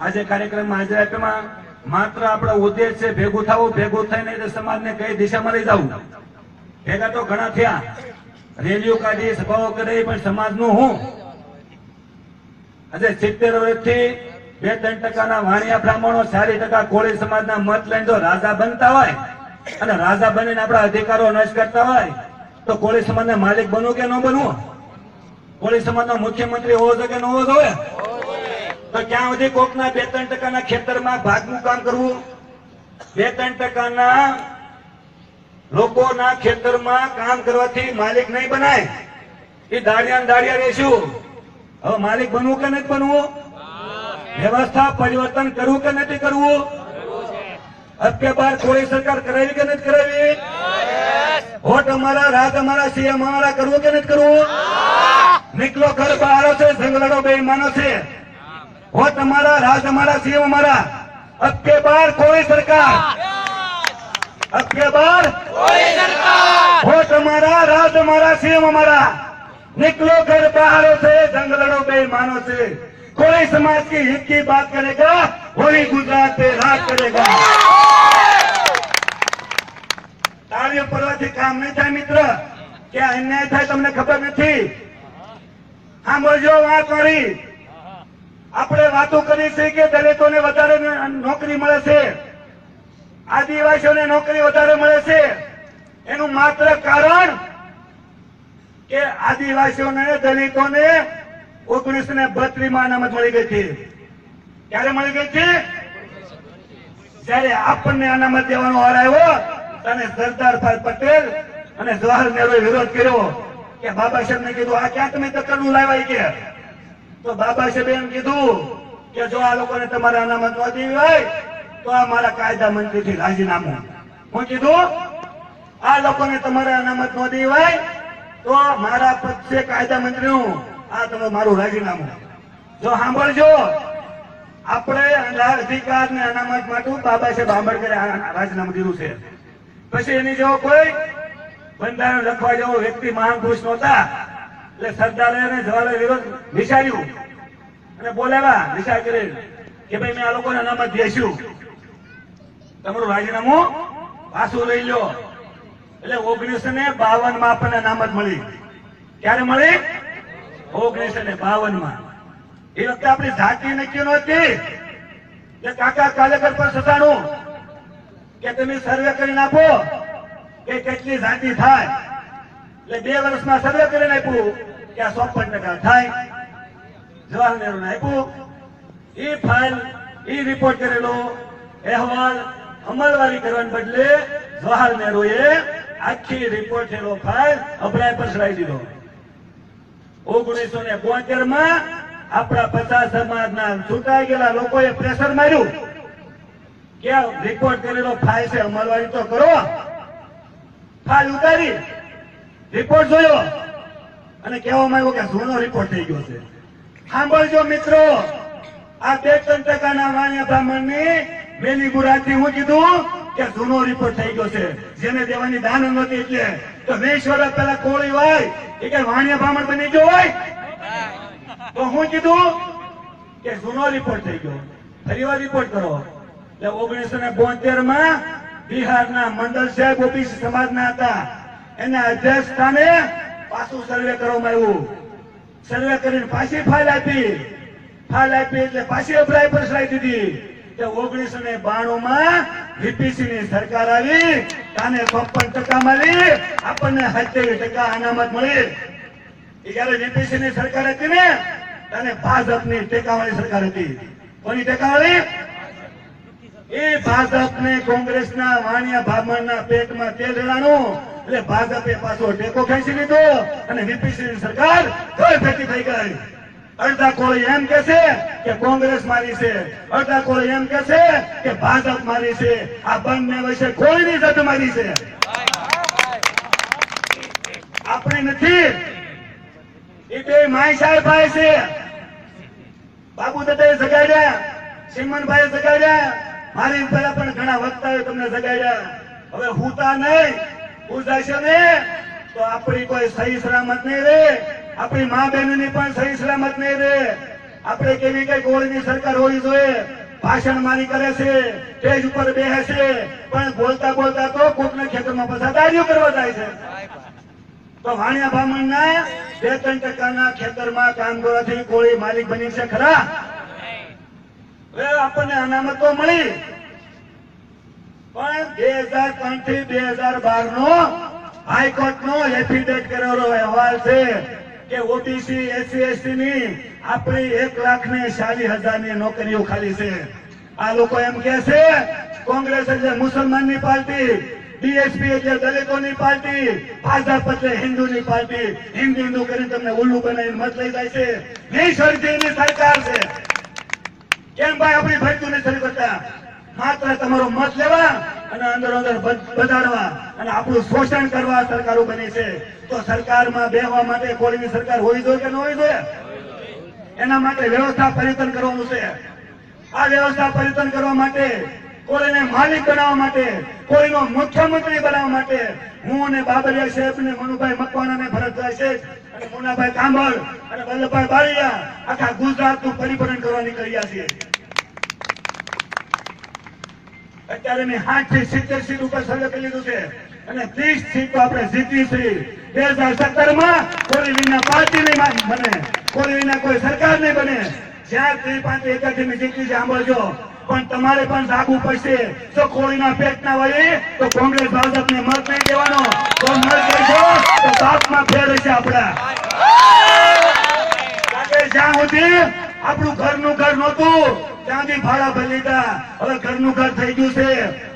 આજે કાર્યક્રમમાં હાજર આપ્યામાં માત્ર આપણા ઉદ્દેશ છે ભેગું થવું, ભેગું થઈને સમાજને કઈ દિશામાં લઈ જવું. ભેગા તો ઘણા થયા, રેલીઓ કાઢી, સભાઓ કરી, પણ સમાજનું હું આજે 70 વર્ષથી 2-3% વાણિયા બ્રાહ્મણો, 4% કોળી સમાજના મત લઈને જો રાજા બનતા હોય અને રાજા બનીને આપણા અધિકારો નષ્ટ કરતા હોય તો કોળી સમાજના માલિક બનવું કે ન બનવું? કોળી સમાજનો મુખ્યમંત્રી હોવો જોઈએ કે ન હોવો જોઈએ? તો ક્યાં સુધી કોકના 2-3% ખેતરમાં ભાગનું કામ કરવું? 2-3% લોકોના ખેતરમાં કામ કરવાથી માલિક નહીં બનાય. એ દાડિયા રહેશું. હવે માલિક બનવું કે નથી બનવું? વ્યવસ્થા પરિવર્તન કરવું કે નથી કરવું? अब के बार कोई सरकार करावी કે નથી કરાવી? વોટ અમારા, રાજ અમારા, સીએમ અમારા, કરવું કે નથી કરવું? નીકળો ઘર બહાર છે, જંગલડો બેઈમાનો છે. વોટ અમારા, રાજ અમારા, સીએમ અમારા. अब के बार कोई सरकार, अब के बार कोई सरकार, वोट हमारा, राज हमारा, सीएम हमारा. निकलो घर बाहर से, जंगलड़ो बेईमानों से. कोई समाज की हित की बात करेगा, वही गुजरात पे राज करेगा. તાળીઓ પડવાથી કામ નહીં થાય મિત્ર. કે અન્યાય થાય તમને ખબર નથી. સાંભળજો વાત મારી. આપણે વાતો કરી છે કે દલિતોને વધારે નોકરી મળે છે, આદિવાસીઓને નોકરી વધારે મળે છે. એનું માત્ર કારણ કે આદિવાસીઓને, દલિતોને 1932 અનામત મળી ગઈ હતી. ક્યારે મળી ગઈ હતી? જયારે આપણને અનામત દેવાનો વાર આવ્યો અને સરદાર પટેલ અને જવાહર નહેરુએ વિરોધ કર્યો કે બાબા સાહેબ ને કીધું આ ક્યાં તમે તકડું લાવ્યા કે? તો બાબા સાહેબે એમ કીધું કે જો આ લોકોને તમારે અનામત ન દેવી હોય તો આ મારા કાયદા મંત્રીથી રાજીનામું. હું કીધું આ લોકોને તમારે અનામત ન દેવી હોય તો મારા પદ છે કાયદા મંત્રીનું, આ તમે મારું રાજીનામું. જો સાંભળજો, આપણે અધિકાર ને અનામત માટે બાબા સાહેબ આંબેડકરે રાજીનામું દીધું છે. પછી એની જેવો કોઈ બંધારણ લખવા જેવો વ્યક્તિ મહાન પુરુષ નહોતા. એટલે સરદારે અને જવાહરલાલ વિરોધ વિચાર્યું અને બોલાવ્યા, વિચાર કરી કે ભાઈ મેં આ લોકોને અનામત દેશું, તમારું રાજીનામું પાછું લઈ લો. એટલે 1952 આપણને અનામત મળી. ક્યારે મળી? 1952. એ વખતે આપણી જાતિ નક્કી નહોતી કે કાકા કાલેકર પર સતાણું કે તમે સર્વે કરીને આપો કે કેટલી જાતિ થાય. એટલે 2 વર્ષમાં સર્વે કરીને આપ્યું કે આ 54% થાય. જવાહર નહેરુને આપ્યું. એ ફાઇલ, એ રિપોર્ટ કરેલો અહેવાલ અમલવારી કરવાને બદલે જવાહર નહેરુએ આખી રિપોર્ટ થયેલો ફાઇલ અભરાય પર ચડાવી દીધો. 1972 આપણા 50 સમાજના છૂટાઈ ગયેલા લોકોએ પ્રેશર માર્યું કે રિપોર્ટ કરેલો ફાઇલ છે, અમલવારી તો કરો. ફાઇલ ઉતારી, રિપોર્ટ જોયો અને કહેવામાં આવ્યું કે જૂનો રિપોર્ટ થઈ ગયો છે. સાંભળજો મિત્રો, આ 2-3% વાણિયા બ્રાહ્મણની મેલી બુરાથી હું કીધું કે જૂનો રિપોર્ટ થઈ ગયો છે. જેને દેવાની દાન નહોતી એટલે તો 20 વર્ષ પહેલા કોળી હોય એ કે વાણિયા બ્રાહ્મણ બની ગયો હોય તો હું કીધું કે જૂનો રિપોર્ટ થઈ ગયો, ફરીવાર રિપોર્ટ કરો. એટલે 1972 બિહારના મંડળ સાહેબ ઓબીસી સમાજના હતા, એના અધ્યક્ષ સ્થાને પાછું સર્વે કરવામાં આવ્યું. સર્વે કરીને પાછી ફાઇલ આપી એટલે પાછી અભરાય પર ચડાવી દીધી. 1992 વીપીસી ની સરકાર આવી, તાને 54% મળી, આપણને 70% અનામત મળી. જયારે વીપીસી ની સરકાર હતી ને તાને ભાજપની ટેકાવાળી સરકાર હતી. કોની ટેકાવાળી? એ ભાજપને કોંગ્રેસના વાણિયા બ્રાહ્મણના પેટમાં તેલ રેડાણું એટલે ભાજપે પાછો ટેકો ખેંચી લીધો અને વીપીસી ની સરકાર ઘર ભેટી થઈ ગઈ. અડધા કોળી એમ કે છે કે કોંગ્રેસ મારી છે, અડધા કોળી એમ કે છે કે ભાજપ મારી છે. આ બંને વચ્ચે કોઈની જડ મારી છે, આપણે નથી. એ બે માય સાહેબ ભાઈ છે. બાબુ દાદાએ જગાડ્યા, સિમનભાઈએ જગાડ્યા, મારી પહેલા પણ ઘણા વક્તાએ તમને જગાડ્યા. હવે હુતા નહીં, ઉજાશે ને તો આપણી કોઈ સહી સલામત નહીં રહે, આપણી મા બહેનોની પણ સહી સલામત નહીં રહે. આપણે કેવી કઈ કોળીની સરકાર હોવી જોઈએ? ભાષણ મારી કરે છે, સ્ટેજ ઉપર બેસે છે, પણ બોલતા બોલતા તો કોકના ખેતરમાં પસાદારીઓ કરવા જાય છે. તો વાણિયા બ્રાહ્મણના 2-3% ખેતરમાં કામ કરવાથી કોળી માલિક બની છે ખરા? હવે આપણને અનામત તો મળી, પણ 2003 થી 2012 નો હાઈકોર્ટ નો એફિડેવિટ કરેલો અહેવાલ છે કે ઓબીસી એસસી એસટી ની આપણી 1,40,000 ની નોકરીઓ ખાલી છે. આ લોકો એમ કે છે કોંગ્રેસ એટલે મુસલમાનની પાર્ટી, બીએસપી એટલે દલિતોની પાર્ટી, ભાજપ એટલે હિન્દુની પાર્ટી. હિન્દુ કરીને તમને ઉલ્લુ બનાવીને મત લઈ જાય છે. નિસર્જીની સરકાર છે. કેમ ભાઈ આપણી ભરતી નથી શરૂ કરતા? માત્ર તમારો મત લેવા અને અંદર અંદર બગાડવા અને આપણું શોષણ કરવા સરકારો બની છે. તો સરકારમાં બેસવા માટે કોળીની સરકાર હોવી જોઈએ કે ન હોવી જોઈએ? એના માટે વ્યવસ્થા પરિવર્તન કરવાનું છે. આ વ્યવસ્થા પરિવર્તન કરવા માટે, કોળીને માલિક બનાવવા માટે, કોળીનો મુખ્યમંત્રી બનાવવા માટે હું અને બાબરિયા સાહેબ ને મનુભાઈ મકવાણા ને ભરતભાઈ શેઠ અને મુનાભાઈ કાંબળ અને વલ્લભભાઈ બારૈયા આખા ગુજરાતનું પરિભ્રમણ કરવા નીકળ્યા છીએ. અત્યારે મેં 60 થી 70 સીટ ઉપર સર્વે કરી લીધું છે અને 30 સીટ તો આપણે જીતી છે. 2017 માં કોળી વિના પાર્ટી નહીં બને, કોળી વિના કોઈ સરકાર નહીં બને. જ્યાં 3-5 ની જીતી છે સાંભળજો, પણ તમારે પણ જાગવું પડશે. જો કોળીના પેટ ના વળી તો કોંગ્રેસ ભાજપને મત નહીં દેવાનો. તો મત દેશો તો બાપમાં ફેર હશે આપડા. જ્યાં સુધી આપણું ઘરનું ઘર નહોતું ત્યાંથી ભાડા ભરી લીધા. હવે ઘરનું ઘર થઈ ગયું છે.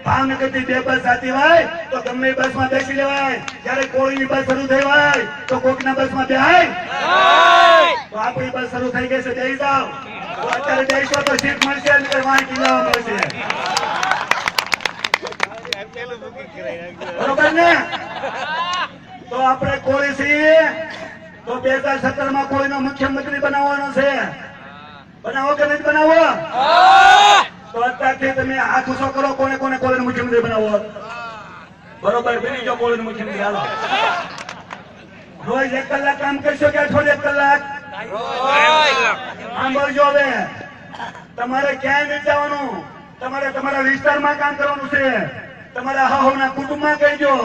ભાવનગર થી 2 બસ જાતી હોય તો ગમે બસ માં બેસી લેવાય. જયારે કોળીની બસ શરૂ થઈ હોય તો કોકના બસ માં બેહાય. તો આપણી બસ શરૂ થઈ ગઈ છે, બેસી જાઓ. તો અત્યારે બેસો તો સીટ મળશે અને વાંચી લેવા મળશે. બરોબર ને? તો આપણે કોળી છીએ તો 2017 માં કોળીનો મુખ્યમંત્રી બનાવવાનો છે. બનાવો કે નથી બનાવો? તો અત્યારથી તમે હાથ ઊંચો કરો. કોને કોને કોળીનો મુખ્યમંત્રી બનાવો? બરોબર, બની જાઓ કોળીનો મુખ્યમંત્રી. હાલો, રોજ 1 કલાક કામ કરશો કે અઠવાડિયે 1 કલાક? સાંભળજો, હવે તમારે ક્યાંય નથી જવાનું. તમારે તમારા વિસ્તારમાં કામ કરવાનું છે. તમારા હહોના કુટુંબમાં કહેજો,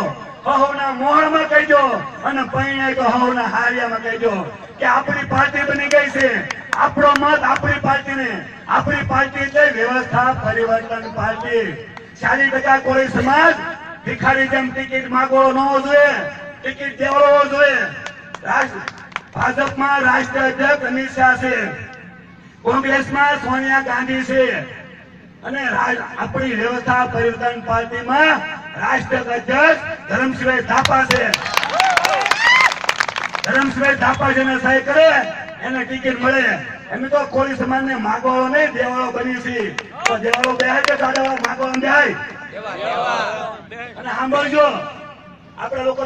હહોના મોહળમાં કહેજો અને પૈણાય તો હહોના હારિયામાં કહેજો કે આપણી પાર્ટી બની ગઈ છે. આપણો મત આપણી પાર્ટીને. આપણી પાર્ટી એટલે વ્યવસ્થા પરિવર્તન પાર્ટી. 40% કોળી સમાજ ભિખારી જેમ ટિકિટ માંગવો ન હોવો જોઈએ, ટિકિટ દેવડો હોવો જોઈએ. ભાજપમાં રાષ્ટ્રીય અધ્યક્ષ અમિત શાહ છે, કોંગ્રેસમાં સોનિયા ગાંધી છે અને આપણી વ્યવસ્થા પરિવર્તન પાર્ટીમાં રાષ્ટ્રીય અધ્યક્ષ ધરમસિંહભાઈ થાપા છે. ધરમસિંહભાઈ થાપા જેને સહી કરે એને ટિકિટ મળે. એમ તો કોળી સમાજને માગવાળો નહીં દેવાળો બની છે. તો દેવાળો બેહાય કે સાડા માગવાળો બેહાય? અને સાંભળજો, આપણા લોકો